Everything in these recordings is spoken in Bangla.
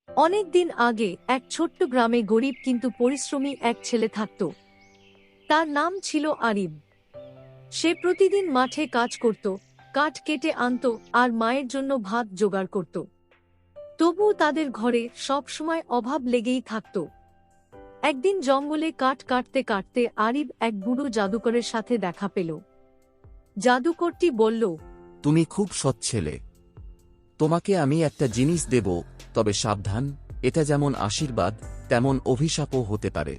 অনেক দিন আগে এক ছোট্ট গ্রামে গরিব কিন্তু পরিশ্রমী এক ছেলে থাকত। তার নাম ছিল আরিব। সে প্রতিদিন মাঠে কাজ করত, কাঠ কেটে আনত আর মায়ের জন্য ভাত জোগাড় করত। তবুও তাদের ঘরে সব সময় অভাব লেগেই থাকত। একদিন জঙ্গলে কাঠ কাটতে কাটতে আরিব এক বুড়ো জাদুকরের সাথে দেখা পেল। জাদুকরটি বলল, তুমি খুব সৎ ছেলে। তোমাকে আমি একটা জিনিস দেব, তবে সাবধান, এটা যেমন আশীর্বাদ তেমন অভিশাপও হতে পারে।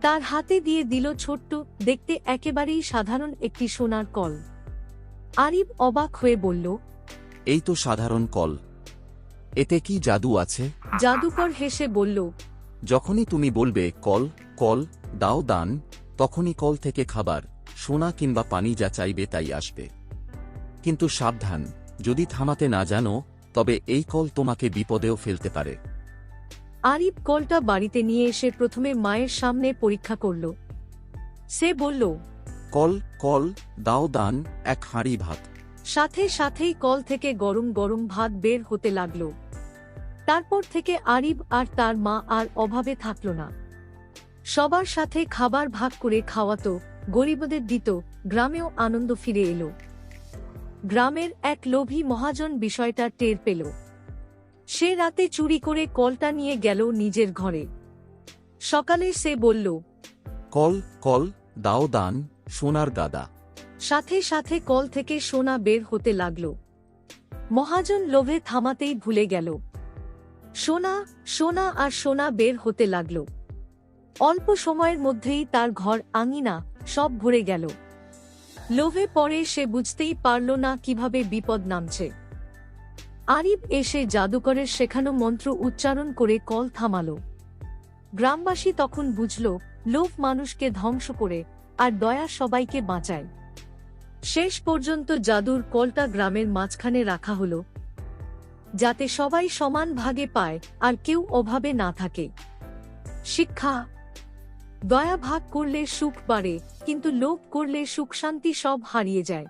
তার হাতে দিয়ে দিল ছোট্ট, দেখতে একেবারেই সাধারণ একটি সোনার কল। আরিব অবাক হয়ে বলল, এই তো সাধারণ কল, এতে কি জাদু আছে? জাদুকর হেসে বলল, যখনই তুমি বলবে কল কল দাও দান, তখনই কল থেকে খাবার, সোনা কিংবা পানি যা চাইবে তাই আসবে। কিন্তু সাবধান, যদি থামাতে না জানো তবে এই কল তোমাকে বিপদেও ফেলতে পারে। আরিব কলটা বাড়িতে নিয়ে এসে প্রথমে মায়ের সামনে পরীক্ষা করল। সে বলল, কল কল দাও দান, এক হাঁড়ি ভাত। সাথে সাথেই কল থেকে গরম গরম ভাত বের হতে লাগল। তারপর থেকে আরিব আর তার মা আর অভাবে থাকল না। সবার সাথে খাবার ভাগ করে খাওয়াতো, গরিবদের দিত, গ্রামেও আনন্দ ফিরে এলো। গ্রামের এক লোভী মহাজন বিষয়টা টের পেল। সে রাতে চুরি করে কলটা নিয়ে গেল নিজের ঘরে। সকালে সে বলল, কল কল দাও দান, সোনার গাদা। সাথে সাথে কল থেকে সোনা বের হতে লাগল। মহাজন লোভে থামাতেই ভুলে গেল। সোনা সোনা আর সোনা বের হতে লাগল। অল্প সময়ের মধ্যেই তার ঘর আঙিনা সব ভরে গেল। লোভে পড়ে সে বুঝতেই পারল না কিভাবে বিপদ নামছে। আরিব এসে জাদুকরের শেখানো মন্ত্র উচ্চারণ করে কল থামাল। গ্রামবাসী তখন বুঝল, লোভ মানুষকে ধ্বংস করে আর দয়া সবাইকে বাঁচায়। শেষ পর্যন্ত জাদুর কলটা গ্রামের মাঝখানে রাখা হলো, যাতে সবাই সমান ভাগে পায় আর কেউ অভাবে না থাকে। শিক্ষা: দয়া ভাগ করলে সুখ বাড়ে, কিন্তু লোভ করলে সুখ শান্তি সব হারিয়ে যায়।